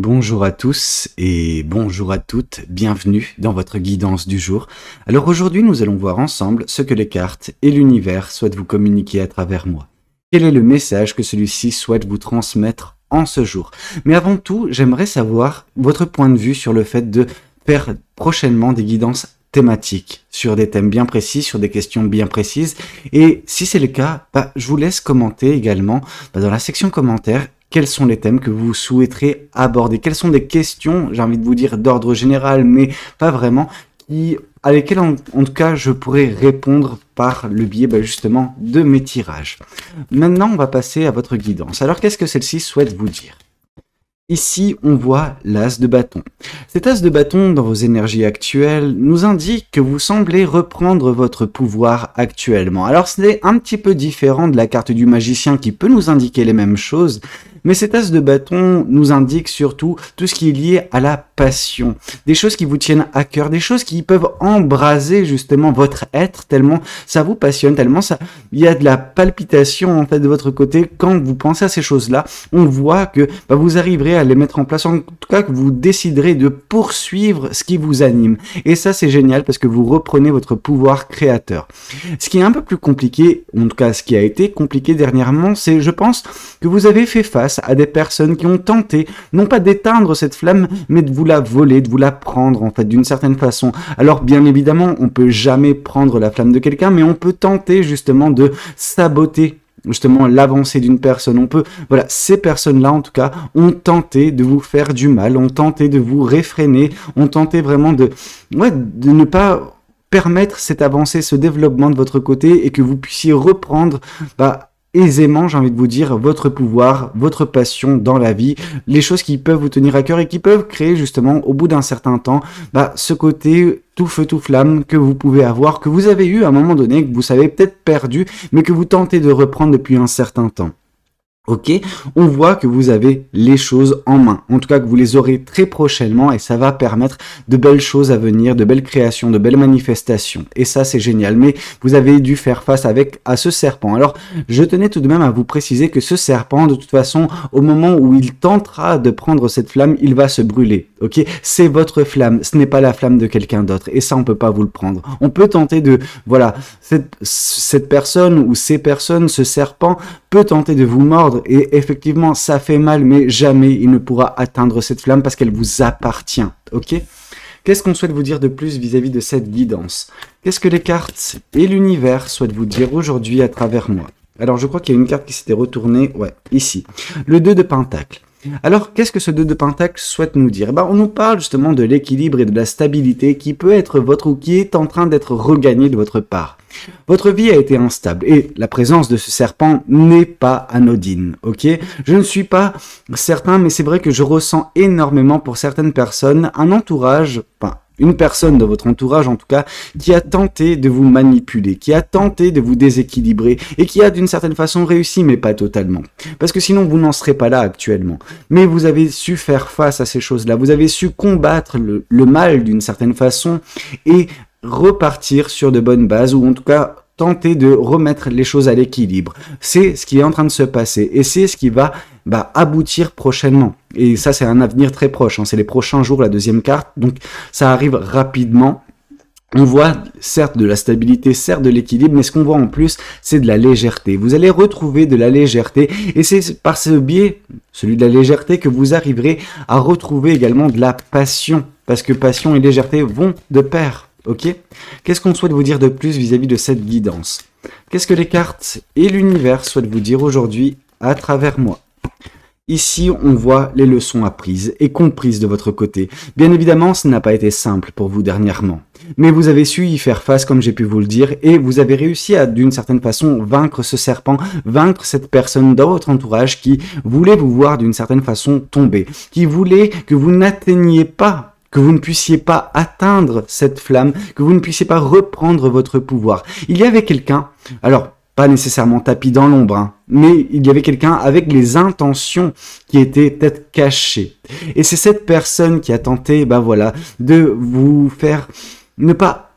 Bonjour à tous et bonjour à toutes, bienvenue dans votre guidance du jour. Alors aujourd'hui nous allons voir ensemble ce que les cartes et l'univers souhaitent vous communiquer à travers moi. Quel est le message que celui-ci souhaite vous transmettre en ce jour? Mais avant tout, j'aimerais savoir votre point de vue sur le fait de faire prochainement des guidances thématiques sur des thèmes bien précis, sur des questions bien précises. Et si c'est le cas, je vous laisse commenter également dans la section commentaires. Quels sont les thèmes que vous souhaiterez aborder? Quelles sont des questions, j'ai envie de vous dire d'ordre général, mais pas vraiment, à lesquelles en tout cas je pourrais répondre par le biais justement de mes tirages. Maintenant, on va passer à votre guidance. Alors, qu'est-ce que celle-ci souhaite vous dire? Ici, on voit l'as de bâton. Cet as de bâton, dans vos énergies actuelles, nous indique que vous semblez reprendre votre pouvoir actuellement. Alors, c'est un petit peu différent de la carte du magicien qui peut nous indiquer les mêmes choses, mais cet as de bâton nous indique surtout tout ce qui est lié à la passion. Des choses qui vous tiennent à cœur, des choses qui peuvent embraser justement votre être, tellement ça vous passionne, tellement il y a de la palpitation en fait de votre côté. Quand vous pensez à ces choses-là, on voit que vous arriverez à les mettre en place, en tout cas que vous déciderez de poursuivre ce qui vous anime. Et ça c'est génial parce que vous reprenez votre pouvoir créateur. Ce qui est un peu plus compliqué, en tout cas ce qui a été compliqué dernièrement, c'est je pense que vous avez fait face à des personnes qui ont tenté, non pas d'éteindre cette flamme, mais de vous la voler, de vous la prendre en fait d'une certaine façon. Alors bien évidemment, on peut jamais prendre la flamme de quelqu'un, mais on peut tenter justement de saboter justement l'avancée d'une personne. On peut, voilà, ces personnes-là en tout cas ont tenté de vous faire du mal, ont tenté de vous réfréner, ont tenté vraiment de ne pas permettre cette avancée, ce développement de votre côté et que vous puissiez reprendre aisément, j'ai envie de vous dire, votre pouvoir, votre passion dans la vie, les choses qui peuvent vous tenir à cœur et qui peuvent créer justement au bout d'un certain temps ce côté tout feu tout flamme que vous pouvez avoir, que vous avez eu à un moment donné, que vous savez peut-être perdu, mais que vous tentez de reprendre depuis un certain temps. Ok, on voit que vous avez les choses en main, en tout cas que vous les aurez très prochainement et ça va permettre de belles choses à venir, de belles créations, de belles manifestations. Et ça c'est génial, mais vous avez dû faire face à ce serpent. Alors je tenais tout de même à vous préciser que ce serpent, de toute façon, au moment où il tentera de prendre cette flamme, il va se brûler. Ok, c'est votre flamme, ce n'est pas la flamme de quelqu'un d'autre et ça on peut pas vous le prendre. On peut tenter de, voilà, cette personne ou ces personnes, ce serpent peut tenter de vous mordre et effectivement ça fait mal, mais jamais il ne pourra atteindre cette flamme parce qu'elle vous appartient. Ok, qu'est-ce qu'on souhaite vous dire de plus vis-à-vis de cette guidance? Qu'est-ce que les cartes et l'univers souhaitent vous dire aujourd'hui à travers moi? Alors je crois qu'il y a une carte qui s'était retournée, ici, le 2 de Pentacle. Alors, qu'est-ce que ce 2 de Pentacle souhaite nous dire? On nous parle justement de l'équilibre et de la stabilité qui peut être votre ou qui est en train d'être regagné de votre part. Votre vie a été instable et la présence de ce serpent n'est pas anodine, ok? Je ne suis pas certain, mais c'est vrai que je ressens énormément pour certaines personnes un entourage, une personne de votre entourage en tout cas, qui a tenté de vous manipuler, qui a tenté de vous déséquilibrer et qui a d'une certaine façon réussi, mais pas totalement. Parce que sinon vous n'en serez pas là actuellement. Mais vous avez su faire face à ces choses-là, vous avez su combattre le mal d'une certaine façon et repartir sur de bonnes bases, ou en tout cas tenter de remettre les choses à l'équilibre. C'est ce qui est en train de se passer et c'est ce qui va aboutir prochainement. Et ça, c'est un avenir très proche, c'est les prochains jours, la deuxième carte, donc ça arrive rapidement. On voit certes de la stabilité, certes de l'équilibre, mais ce qu'on voit en plus, c'est de la légèreté. Vous allez retrouver de la légèreté et c'est par ce biais, celui de la légèreté, que vous arriverez à retrouver également de la passion, parce que passion et légèreté vont de pair. Ok, qu'est-ce qu'on souhaite vous dire de plus vis-à-vis de cette guidance? Qu'est-ce que les cartes et l'univers souhaitent vous dire aujourd'hui à travers moi? Ici, on voit les leçons apprises et comprises de votre côté. Bien évidemment, ce n'a pas été simple pour vous dernièrement. Mais vous avez su y faire face, comme j'ai pu vous le dire, et vous avez réussi à, d'une certaine façon, vaincre ce serpent, vaincre cette personne dans votre entourage qui voulait vous voir d'une certaine façon tomber, qui voulait que vous n'atteigniez pas, que vous ne puissiez pas atteindre cette flamme, que vous ne puissiez pas reprendre votre pouvoir. Il y avait quelqu'un, alors pas nécessairement tapis dans l'ombre, mais il y avait quelqu'un avec les intentions qui étaient peut-être cachées. Et c'est cette personne qui a tenté, de vous faire ne pas,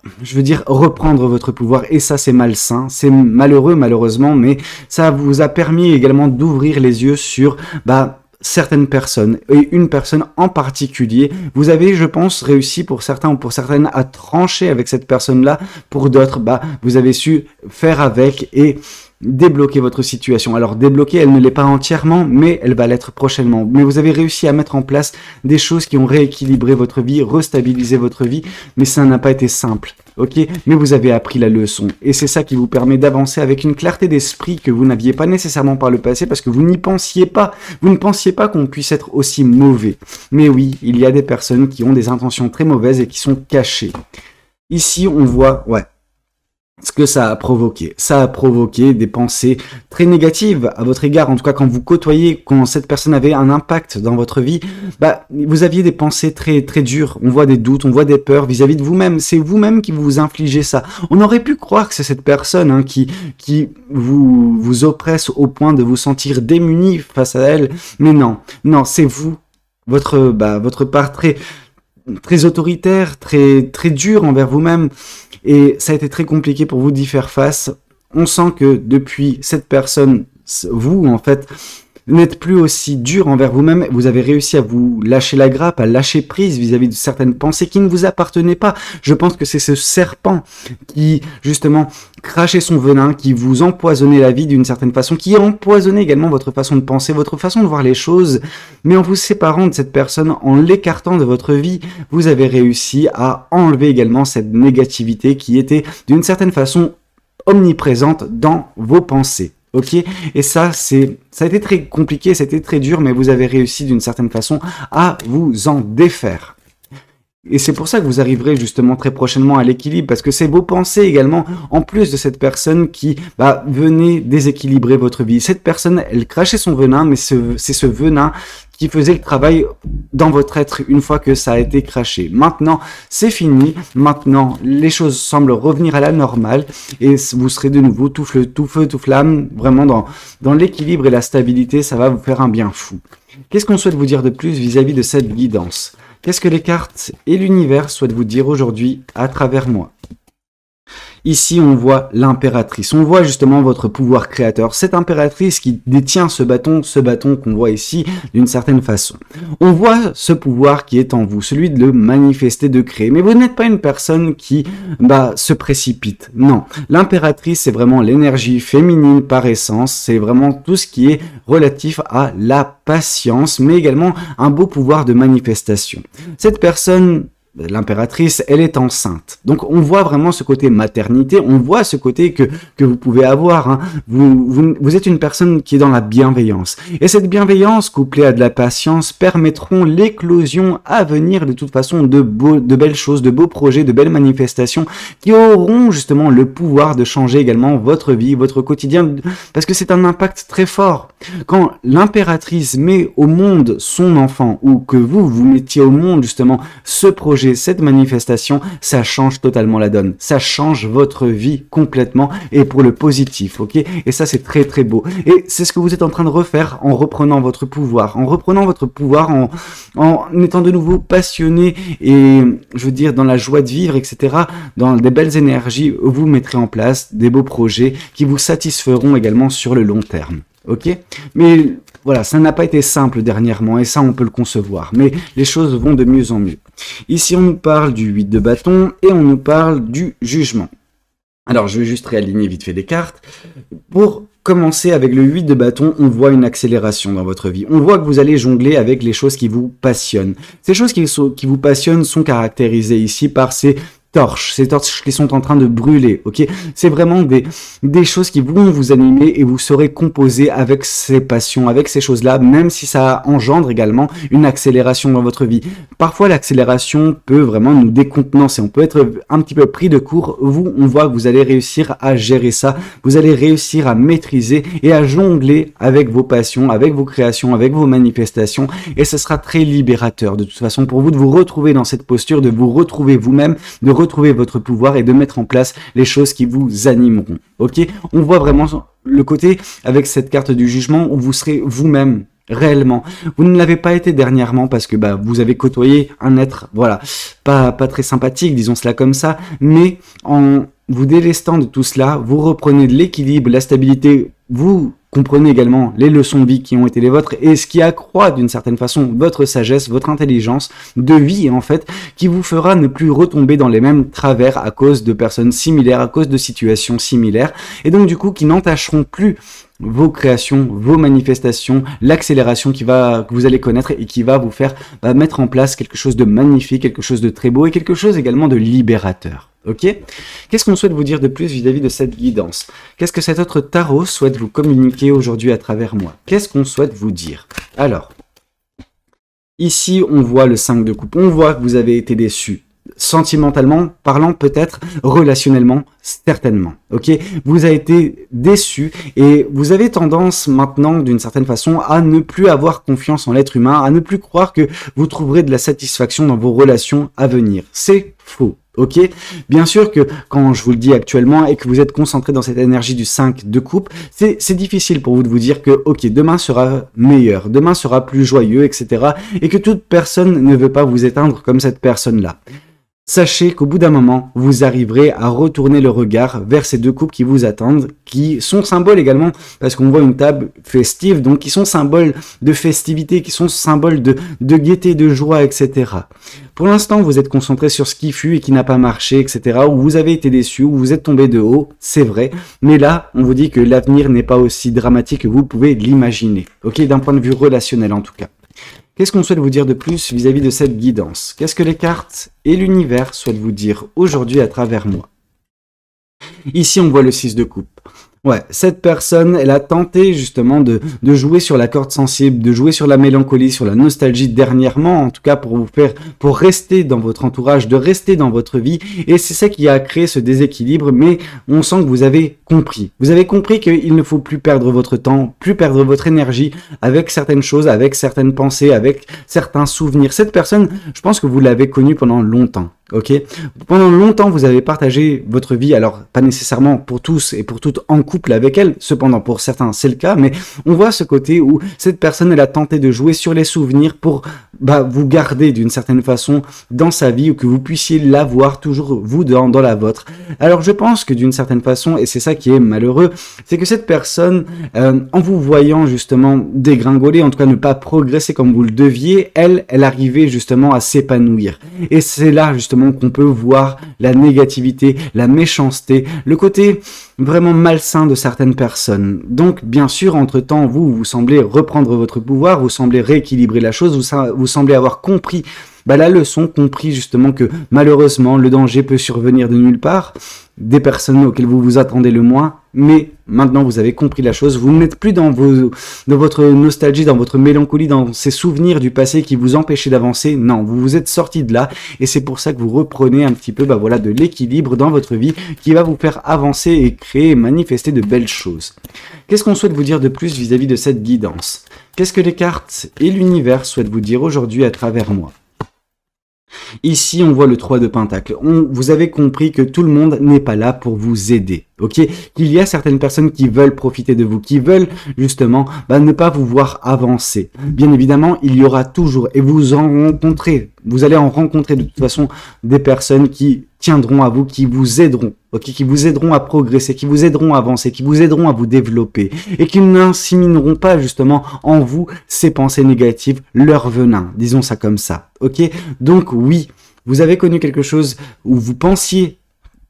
reprendre votre pouvoir. Et ça, c'est malsain, c'est malheureux malheureusement, mais ça vous a permis également d'ouvrir les yeux sur certaines personnes, et une personne en particulier. Vous avez, je pense, réussi pour certains ou pour certaines à trancher avec cette personne-là. Pour d'autres, vous avez su faire avec et débloquer votre situation. Alors débloquer, elle ne l'est pas entièrement, mais elle va l'être prochainement. Mais vous avez réussi à mettre en place des choses qui ont rééquilibré votre vie, restabilisé votre vie, mais ça n'a pas été simple. Ok, mais vous avez appris la leçon et c'est ça qui vous permet d'avancer avec une clarté d'esprit que vous n'aviez pas nécessairement par le passé parce que vous n'y pensiez pas. Vous ne pensiez pas qu'on puisse être aussi mauvais. Mais oui, il y a des personnes qui ont des intentions très mauvaises et qui sont cachées. Ici, on voit, ce que ça a provoqué. Ça a provoqué des pensées très négatives à votre égard. En tout cas, quand vous côtoyez, quand cette personne avait un impact dans votre vie, vous aviez des pensées très, très dures. On voit des doutes, on voit des peurs vis-à-vis de vous-même. C'est vous-même qui vous infligez ça. On aurait pu croire que c'est cette personne qui vous oppresse au point de vous sentir démuni face à elle. Mais non, c'est vous. Votre part très, très autoritaire, très, très dure envers vous-même. Et ça a été très compliqué pour vous d'y faire face. On sent que depuis cette personne, vous, en fait, n'êtes plus aussi dur envers vous-même. Vous avez réussi à vous lâcher la grappe, à lâcher prise vis-à-vis de certaines pensées qui ne vous appartenaient pas. Je pense que c'est ce serpent qui, justement, crachait son venin, qui vous empoisonnait la vie d'une certaine façon, qui empoisonnait également votre façon de penser, votre façon de voir les choses. Mais en vous séparant de cette personne, en l'écartant de votre vie, vous avez réussi à enlever également cette négativité qui était d'une certaine façon omniprésente dans vos pensées. Ok, et ça a été très compliqué, c'était très dur, mais vous avez réussi d'une certaine façon à vous en défaire. Et c'est pour ça que vous arriverez justement très prochainement à l'équilibre, parce que c'est vos pensées également, en plus de cette personne qui venait déséquilibrer votre vie. Cette personne, elle crachait son venin, mais c'est ce venin qui faisait le travail dans votre être une fois que ça a été craché. Maintenant, c'est fini. Maintenant, les choses semblent revenir à la normale et vous serez de nouveau tout feu, tout flamme, vraiment dans l'équilibre et la stabilité. Ça va vous faire un bien fou. Qu'est-ce qu'on souhaite vous dire de plus vis-à-vis de cette guidance ? Qu'est-ce que les cartes et l'univers souhaitent vous dire aujourd'hui à travers moi ? Ici, on voit l'impératrice. On voit justement votre pouvoir créateur. Cette impératrice qui détient ce bâton qu'on voit ici d'une certaine façon. On voit ce pouvoir qui est en vous, celui de le manifester, de créer. Mais vous n'êtes pas une personne qui se précipite. Non. L'impératrice, c'est vraiment l'énergie féminine par essence. C'est vraiment tout ce qui est relatif à la patience, mais également un beau pouvoir de manifestation. Cette personne... L'impératrice, elle est enceinte. Donc, on voit vraiment ce côté maternité, on voit ce côté que vous pouvez avoir. Hein. Vous êtes une personne qui est dans la bienveillance. Et cette bienveillance, couplée à de la patience, permettront l'éclosion à venir, de toute façon, de belles choses, de beaux projets, de belles manifestations, qui auront justement le pouvoir de changer également votre vie, votre quotidien, parce que c'est un impact très fort. Quand l'impératrice met au monde son enfant, ou que vous mettiez au monde justement ce projet, cette manifestation, ça change totalement la donne. Ça change votre vie complètement et pour le positif, ok? Et ça, c'est très très beau. Et c'est ce que vous êtes en train de refaire en reprenant votre pouvoir. En reprenant votre pouvoir, en étant de nouveau passionné et, je veux dire, dans la joie de vivre, etc. Dans des belles énergies, vous mettrez en place des beaux projets qui vous satisferont également sur le long terme. Ok? Mais voilà, ça n'a pas été simple dernièrement et ça on peut le concevoir, mais les choses vont de mieux en mieux. Ici on nous parle du 8 de bâton et on nous parle du jugement. Alors je vais juste réaligner vite fait les cartes. Pour commencer avec le 8 de bâton, on voit une accélération dans votre vie. On voit que vous allez jongler avec les choses qui vous passionnent. Ces choses qui vous passionnent sont caractérisées ici par ces torches qui sont en train de brûler, ok? C'est vraiment des choses qui vont vous animer et vous saurez composer avec ces passions, avec ces choses-là, même si ça engendre également une accélération dans votre vie. Parfois, l'accélération peut vraiment nous décontenancer, on peut être un petit peu pris de court. Vous, on voit que vous allez réussir à gérer ça, vous allez réussir à maîtriser et à jongler avec vos passions, avec vos créations, avec vos manifestations, et ce sera très libérateur de toute façon pour vous de vous retrouver dans cette posture, de vous retrouver vous-même, de retrouver votre pouvoir et de mettre en place les choses qui vous animeront. Ok? On voit vraiment le côté avec cette carte du jugement où vous serez vous-même réellement. Vous ne l'avez pas été dernièrement parce que vous avez côtoyé un être, voilà, pas très sympathique, disons cela comme ça, mais en vous délestant de tout cela, vous reprenez de l'équilibre, la stabilité vous comprenez également les leçons de vie qui ont été les vôtres et ce qui accroît d'une certaine façon votre sagesse, votre intelligence de vie en fait, qui vous fera ne plus retomber dans les mêmes travers à cause de personnes similaires, à cause de situations similaires, et donc du coup qui n'entacheront plus vos créations, vos manifestations, l'accélération que vous allez connaître et qui va vous faire mettre en place quelque chose de magnifique, quelque chose de très beau et quelque chose également de libérateur. Ok? Qu'est-ce qu'on souhaite vous dire de plus vis-à-vis de cette guidance? Qu'est-ce que cet autre tarot souhaite vous communiquer aujourd'hui à travers moi? Qu'est-ce qu'on souhaite vous dire? Alors, ici, on voit le 5 de coupe. On voit que vous avez été déçu. Sentimentalement parlant, peut-être, relationnellement, certainement. Ok, vous avez été déçu et vous avez tendance maintenant, d'une certaine façon, à ne plus avoir confiance en l'être humain, à ne plus croire que vous trouverez de la satisfaction dans vos relations à venir. C'est faux. Ok, bien sûr que quand je vous le dis actuellement et que vous êtes concentré dans cette énergie du 5 de coupe, c'est difficile pour vous de vous dire que ok, demain sera meilleur, demain sera plus joyeux, etc. Et que toute personne ne veut pas vous éteindre comme cette personne-là. Sachez qu'au bout d'un moment, vous arriverez à retourner le regard vers ces deux coupes qui vous attendent, qui sont symboles également, parce qu'on voit une table festive, donc qui sont symboles de festivité, qui sont symboles de gaieté, de joie, etc. Pour l'instant, vous êtes concentré sur ce qui fut et qui n'a pas marché, etc., où vous avez été déçu, où vous êtes tombé de haut, c'est vrai, mais là, on vous dit que l'avenir n'est pas aussi dramatique que vous pouvez l'imaginer, ok, d'un point de vue relationnel en tout cas. Qu'est-ce qu'on souhaite vous dire de plus vis-à-vis de cette guidance? Qu'est-ce que les cartes et l'univers souhaitent vous dire aujourd'hui à travers moi? Ici, on voit le 6 de coupe. Ouais, cette personne, elle a tenté justement de jouer sur la corde sensible, de jouer sur la mélancolie, sur la nostalgie dernièrement, en tout cas pour rester dans votre entourage, de rester dans votre vie. Et c'est ça qui a créé ce déséquilibre, mais on sent que vous avez compris. Vous avez compris qu'il ne faut plus perdre votre temps, plus perdre votre énergie avec certaines choses, avec certaines pensées, avec certains souvenirs. Cette personne, je pense que vous l'avez connue pendant longtemps. Ok, pendant longtemps, vous avez partagé votre vie, alors pas nécessairement pour tous et pour toutes en couple avec elle, cependant pour certains c'est le cas, mais on voit ce côté où cette personne, elle a tenté de jouer sur les souvenirs pour vous garder d'une certaine façon dans sa vie ou que vous puissiez l'avoir toujours vous dans la vôtre. Alors je pense que d'une certaine façon, et c'est ça qui est malheureux, c'est que cette personne, en vous voyant justement dégringoler, en tout cas ne pas progresser comme vous le deviez, elle arrivait justement à s'épanouir. Et c'est là justement qu'on peut voir la négativité, la méchanceté, le côté vraiment malsain de certaines personnes. Donc bien sûr, entre-temps, vous semblez reprendre votre pouvoir, vous semblez rééquilibrer la chose, vous semblez avoir compris la leçon, compris justement que malheureusement le danger peut survenir de nulle part, des personnes auxquelles vous vous attendez le moins, mais maintenant vous avez compris la chose, vous n'êtes plus dans votre nostalgie, dans votre mélancolie, dans ces souvenirs du passé qui vous empêchaient d'avancer, non, vous vous êtes sorti de là, et c'est pour ça que vous reprenez un petit peu de l'équilibre dans votre vie qui va vous faire avancer et créer et manifester de belles choses. Qu'est-ce qu'on souhaite vous dire de plus vis-à-vis de cette guidance? Qu'est-ce que les cartes et l'univers souhaitent vous dire aujourd'hui à travers moi? Ici, on voit le 3 de Pentacle. Vous avez compris que tout le monde n'est pas là pour vous aider. Ok, qu'il y a certaines personnes qui veulent profiter de vous, qui veulent justement ne pas vous voir avancer. Bien évidemment, il y aura toujours, et vous allez en rencontrer de toute façon des personnes qui tiendront à vous, qui vous aideront, ok, qui vous aideront à progresser, qui vous aideront à avancer, qui vous aideront à vous développer, et qui n'insémineront pas justement en vous ces pensées négatives, leur venin, disons ça comme ça, ok. Donc oui, vous avez connu quelque chose où vous pensiez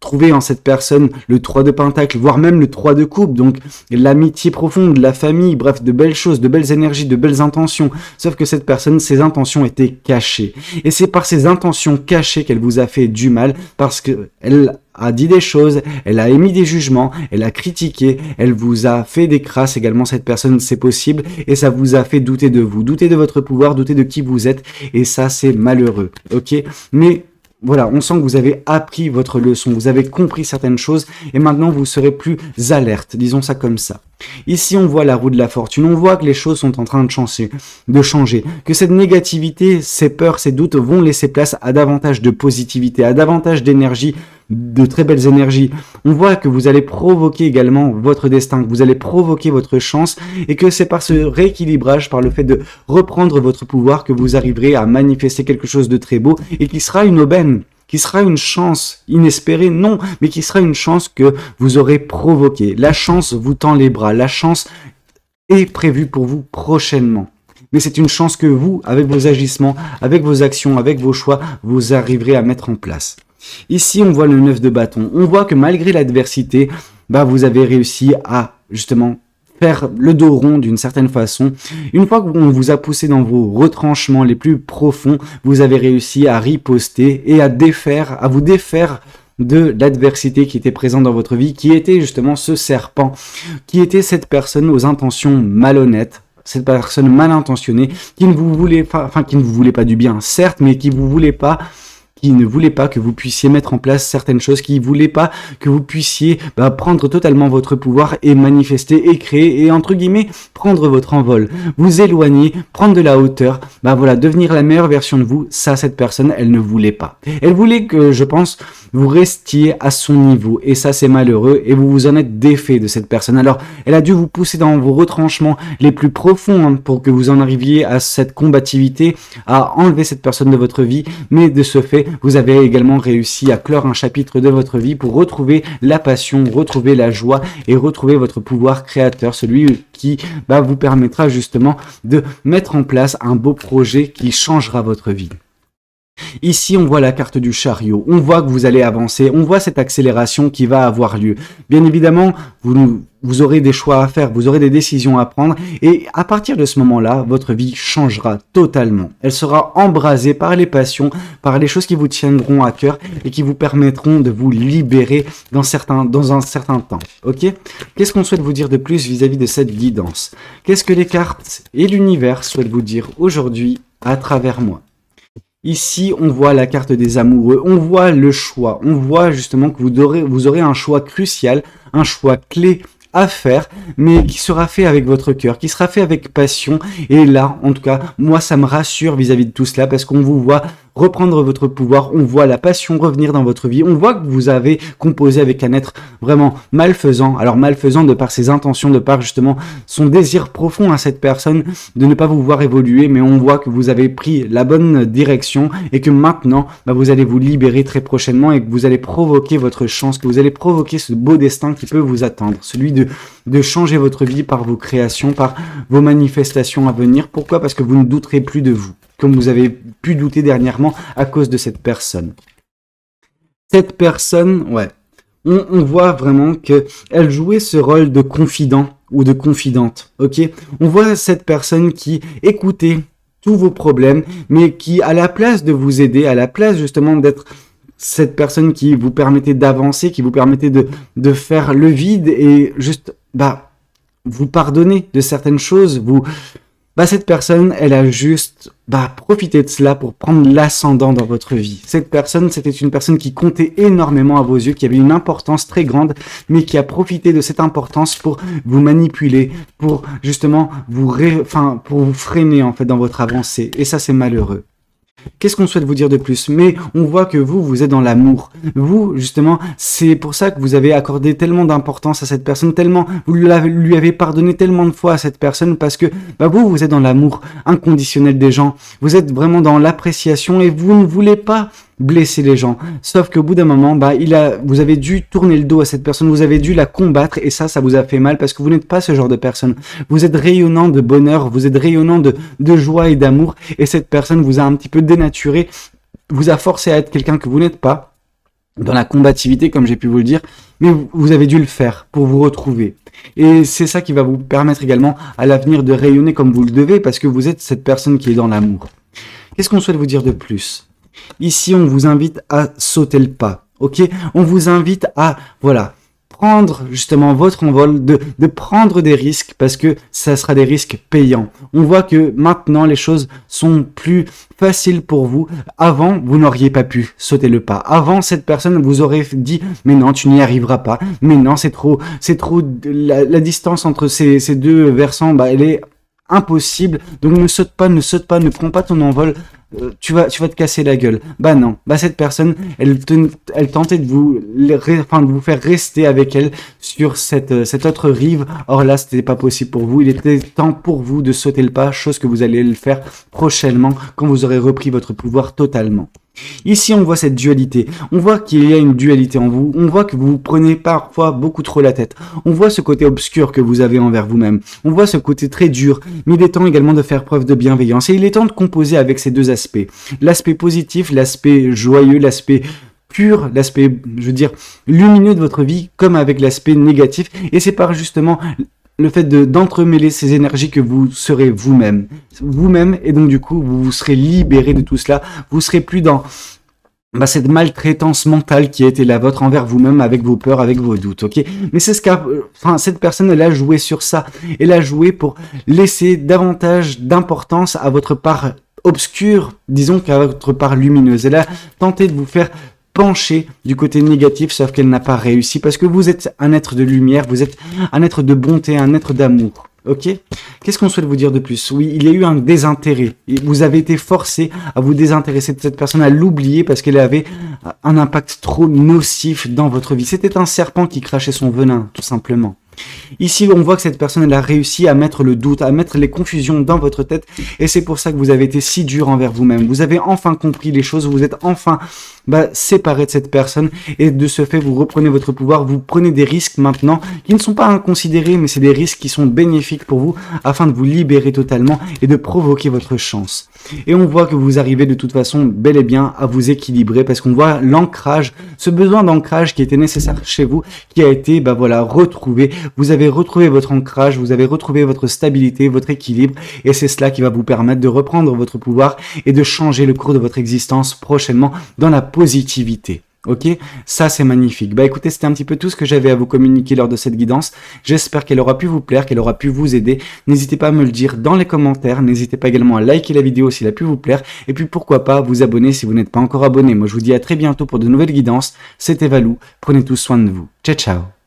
trouver en cette personne le 3 de Pentacle, voire même le 3 de Coupe, donc l'amitié profonde, la famille, bref, de belles choses, de belles énergies, de belles intentions. Sauf que cette personne, ses intentions étaient cachées. Et c'est par ces intentions cachées qu'elle vous a fait du mal, parce que elle a dit des choses, elle a émis des jugements, elle a critiqué, elle vous a fait des crasses également, cette personne, c'est possible, et ça vous a fait douter de vous, douter de votre pouvoir, douter de qui vous êtes, et ça, c'est malheureux, ok? Mais voilà, on sent que vous avez appris votre leçon, vous avez compris certaines choses et maintenant vous serez plus alerte, disons ça comme ça. Ici, on voit la roue de la fortune, on voit que les choses sont en train de changer, que cette négativité, ces peurs, ces doutes vont laisser place à davantage de positivité, à davantage d'énergie, de très belles énergies. On voit que vous allez provoquer également votre destin, que vous allez provoquer votre chance et que c'est par ce rééquilibrage, par le fait de reprendre votre pouvoir que vous arriverez à manifester quelque chose de très beau et qui sera une aubaine, qui sera une chance inespérée, non, mais qui sera une chance que vous aurez provoquée. La chance vous tend les bras, la chance est prévue pour vous prochainement. Mais c'est une chance que vous, avec vos agissements, avec vos actions, avec vos choix, vous arriverez à mettre en place. Ici, on voit le 9 de bâton. On voit que malgré l'adversité, vous avez réussi à, justement, faire le dos rond d'une certaine façon. Une fois qu'on vous a poussé dans vos retranchements les plus profonds, vous avez réussi à riposter et à vous défaire de l'adversité qui était présente dans votre vie, qui était justement ce serpent, qui était cette personne aux intentions malhonnêtes, cette personne mal intentionnée, qui ne vous voulait pas du bien, certes, mais qui ne voulait pas que vous puissiez mettre en place certaines choses, qui ne voulait pas que vous puissiez prendre totalement votre pouvoir et manifester et créer et entre guillemets prendre votre envol, vous éloigner, prendre de la hauteur, devenir la meilleure version de vous. Ça, cette personne, elle ne voulait pas. Elle voulait que, je pense, vous restiez à son niveau et ça, c'est malheureux et vous vous en êtes défait de cette personne. Alors, elle a dû vous pousser dans vos retranchements les plus profonds pour que vous en arriviez à cette combativité, à enlever cette personne de votre vie, mais de ce fait, vous avez également réussi à clore un chapitre de votre vie pour retrouver la passion, retrouver la joie et retrouver votre pouvoir créateur, celui qui vous permettra justement de mettre en place un beau projet qui changera votre vie. Ici, on voit la carte du chariot, on voit que vous allez avancer, on voit cette accélération qui va avoir lieu. Bien évidemment, vous aurez des choix à faire, vous aurez des décisions à prendre et à partir de ce moment-là, votre vie changera totalement. Elle sera embrasée par les passions, par les choses qui vous tiendront à cœur et qui vous permettront de vous libérer dans un certain temps. Ok ? Qu'est-ce qu'on souhaite vous dire de plus vis-à-vis de cette guidance ? Qu'est-ce que les cartes et l'univers souhaitent vous dire aujourd'hui à travers moi ? Ici, on voit la carte des amoureux, on voit le choix, on voit justement que vous aurez un choix crucial, un choix clé à faire, mais qui sera fait avec votre cœur, qui sera fait avec passion. Et là, en tout cas, moi, ça me rassure vis-à-vis de tout cela, parce qu'on vous voit reprendre votre pouvoir, on voit la passion revenir dans votre vie, on voit que vous avez composé avec un être vraiment malfaisant, alors malfaisant de par ses intentions, de par justement son désir profond à cette personne de ne pas vous voir évoluer, mais on voit que vous avez pris la bonne direction et que maintenant, vous allez vous libérer très prochainement et que vous allez provoquer votre chance, que vous allez provoquer ce beau destin qui peut vous attendre, celui de changer votre vie par vos créations, par vos manifestations à venir. Pourquoi ? Parce que vous ne douterez plus de vous, comme vous avez pu douter dernièrement à cause de cette personne. Cette personne, on voit vraiment qu'elle jouait ce rôle de confident ou de confidente, ok ? On voit cette personne qui écoutait tous vos problèmes, mais qui, à la place de vous aider, à la place justement d'être cette personne qui vous permettait d'avancer, qui vous permettait de faire le vide et juste, vous pardonner de certaines choses, cette personne, elle a juste profité de cela pour prendre l'ascendant dans votre vie. Cette personne, c'était une personne qui comptait énormément à vos yeux, qui avait une importance très grande, mais qui a profité de cette importance pour vous manipuler, pour justement pour vous freiner en fait dans votre avancée. Et ça, c'est malheureux. Qu'est-ce qu'on souhaite vous dire de plus ? Mais on voit que vous êtes dans l'amour. Vous, justement, c'est pour ça que vous avez accordé tellement d'importance à cette personne, tellement, vous lui avez pardonné tellement de fois à cette personne parce que, vous êtes dans l'amour inconditionnel des gens. Vous êtes vraiment dans l'appréciation et vous ne voulez pas blesser les gens. Sauf qu'au bout d'un moment, vous avez dû tourner le dos à cette personne, vous avez dû la combattre et ça vous a fait mal parce que vous n'êtes pas ce genre de personne. Vous êtes rayonnant de bonheur, vous êtes rayonnant de joie et d'amour et cette personne vous a un petit peu dénaturé, vous a forcé à être quelqu'un que vous n'êtes pas, dans la combativité comme j'ai pu vous le dire, mais vous avez dû le faire pour vous retrouver. Et c'est ça qui va vous permettre également à l'avenir de rayonner comme vous le devez parce que vous êtes cette personne qui est dans l'amour. Qu'est-ce qu'on souhaite vous dire de plus ? Ici, on vous invite à sauter le pas, ok ? On vous invite à, prendre justement votre envol, de prendre des risques parce que ça sera des risques payants. On voit que maintenant, les choses sont plus faciles pour vous. Avant, vous n'auriez pas pu sauter le pas. Avant, cette personne vous aurait dit « Mais non, tu n'y arriveras pas. Mais non, c'est trop, la distance entre ces deux versants, elle est impossible. Donc ne saute pas, ne prends pas ton envol. tu vas te casser la gueule. Bah non, bah cette personne, elle tentait de vous faire rester avec elle sur cette autre rive. Or là, c'était pas possible pour vous. Il était temps pour vous de sauter le pas, chose que vous allez le faire prochainement quand vous aurez repris votre pouvoir totalement. Ici, on voit cette dualité. On voit qu'il y a une dualité en vous. On voit que vous prenez parfois beaucoup trop la tête. On voit ce côté obscur que vous avez envers vous-même. On voit ce côté très dur. Mais il est temps également de faire preuve de bienveillance. Et il est temps de composer avec ces deux aspects. L'aspect positif, l'aspect joyeux, l'aspect pur, l'aspect, je veux dire, lumineux de votre vie, comme avec l'aspect négatif. Et c'est par justement le fait d'entremêler ces énergies que vous serez vous-même. Vous-même, et donc du coup, vous serez libéré de tout cela. Vous serez plus dans cette maltraitance mentale qui a été la vôtre envers vous-même, avec vos peurs, avec vos doutes, ok? Mais c'est cette personne, elle a joué sur ça. Elle a joué pour laisser davantage d'importance à votre part obscure, disons, qu'à votre part lumineuse. Elle a tenté de vous faire pencher du côté négatif, sauf qu'elle n'a pas réussi, parce que vous êtes un être de lumière, vous êtes un être de bonté, un être d'amour. Ok? Qu'est-ce qu'on souhaite vous dire de plus? Oui, il y a eu un désintérêt. Vous avez été forcé à vous désintéresser de cette personne, à l'oublier parce qu'elle avait un impact trop nocif dans votre vie. C'était un serpent qui crachait son venin, tout simplement. Ici, on voit que cette personne, elle a réussi à mettre le doute, à mettre les confusions dans votre tête, et c'est pour ça que vous avez été si dur envers vous-même. Vous avez enfin compris les choses, vous êtes enfin séparé de cette personne, et de ce fait, vous reprenez votre pouvoir, vous prenez des risques maintenant, qui ne sont pas inconsidérés, mais c'est des risques qui sont bénéfiques pour vous, afin de vous libérer totalement, et de provoquer votre chance. Et on voit que vous arrivez de toute façon, bel et bien, à vous équilibrer, parce qu'on voit l'ancrage, ce besoin d'ancrage qui était nécessaire chez vous, qui a été, retrouvé. Vous avez retrouvé votre ancrage, vous avez retrouvé votre stabilité, votre équilibre, et c'est cela qui va vous permettre de reprendre votre pouvoir et de changer le cours de votre existence prochainement dans la positivité. Ok, ça c'est magnifique. Écoutez, c'était un petit peu tout ce que j'avais à vous communiquer lors de cette guidance. J'espère qu'elle aura pu vous plaire, qu'elle aura pu vous aider. N'hésitez pas à me le dire dans les commentaires. N'hésitez pas également à liker la vidéo s'il a pu vous plaire. Et puis pourquoi pas vous abonner si vous n'êtes pas encore abonné. Moi je vous dis à très bientôt pour de nouvelles guidances. C'était Valou. Prenez tous soin de vous. Ciao ciao.